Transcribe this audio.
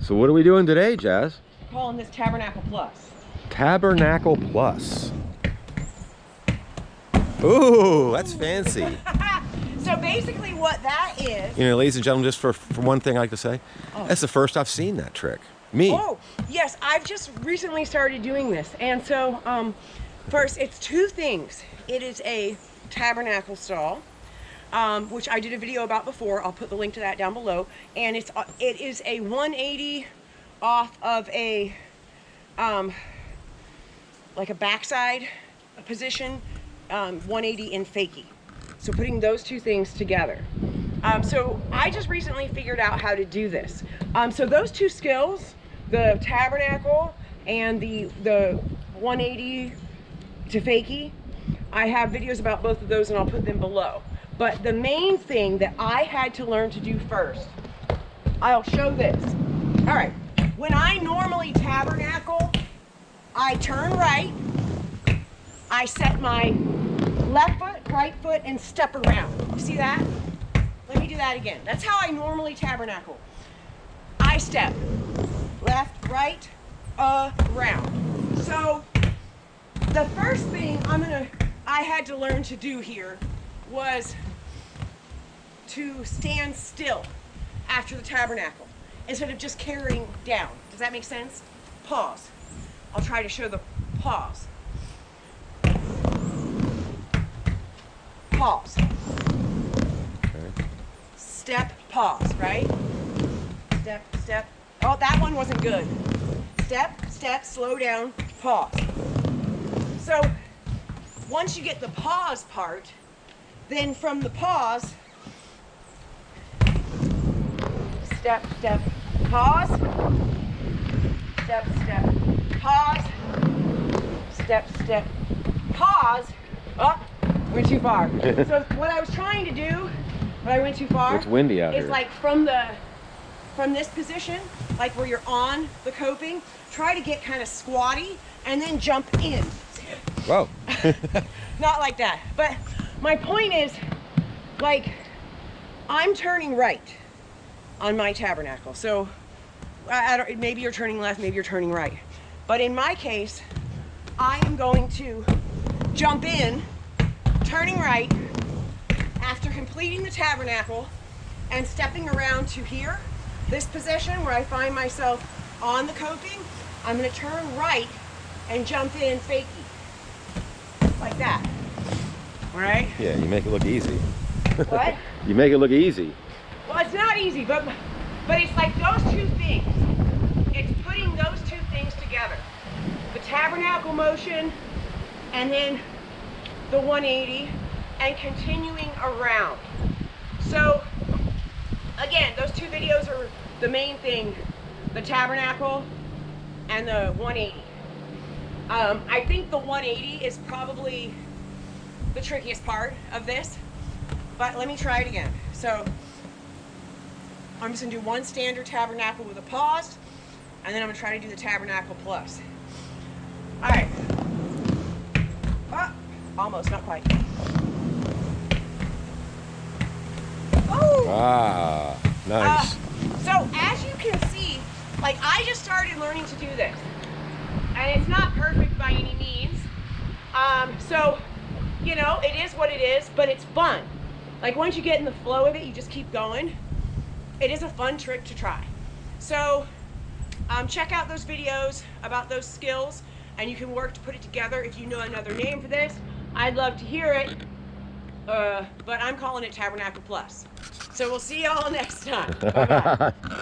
So what are we doing today, Jazz? Calling this Tabernacle Plus. Tabernacle Plus. Ooh, that's fancy. So basically what that is... You know, ladies and gentlemen, just for one thing I like to say, that's the first I've seen that trick. Me. Oh, yes, I've just recently started doing this. And so, first, it's two things. It is a tabernacle stall, which I did a video about before. I'll put the link to that down below. And it is a 180 off of a, like a backside position, 180 in fakie. So putting those two things together. So I just recently figured out how to do this. So those two skills, the tabernacle and the 180 to fakie, I have videos about both of those and I'll put them below. But the main thing that I had to learn to do first, I'll show this. All right, when I normally tabernacle, I turn right, I set my left foot, right foot, and step around. You see that? Let me do that again. That's how I normally tabernacle. I step left, right, around. So the first thing I had to learn to do here was to stand still after the tabernacle instead of just carrying down. Does that make sense? Pause. I'll try to show the pause. Pause. Okay. Step, pause, right? Step, step. Oh, that one wasn't good. Step, step, slow down, pause. So once you get the pause part, then from the pause, step, step, pause, step, step, pause, step, step, pause. Oh, went too far. So what I was trying to do, but I went too far. It's windy out here. Is like from this position, like where you're on the coping, try to get kind of squatty and then jump in. Whoa. Not like that. But my point is, like, I'm turning right on my tabernacle. So I don't, maybe you're turning left, maybe you're turning right. But in my case, I am going to jump in, turning right, after completing the tabernacle and stepping around to here, this position where I find myself on the coping, I'm going to turn right and jump in fakie. Like that. All right? Yeah, you make it look easy. What? You make it look easy. Well, it's not easy, but it's like those two things. It's putting those two things together. The tabernacle motion and then the 180 and continuing around. So again, those two videos are the main thing, the tabernacle and the 180. I think the 180 is probably the trickiest part of this, but let me try it again. So I'm just gonna do one standard tabernacle with a pause, and then I'm gonna try to do the tabernacle plus. All right. Almost, not quite. Oh! Ah, nice. So as you can see, like I just started learning to do this, and it's not perfect by any means. So, you know, it is what it is, but it's fun. Like once you get in the flow of it, you just keep going. It is a fun trick to try. So check out those videos about those skills, and you can work to put it together. If you know another name for this, I'd love to hear it. But I'm calling it Tabernacle Plus. So we'll see y'all next time. Bye-bye.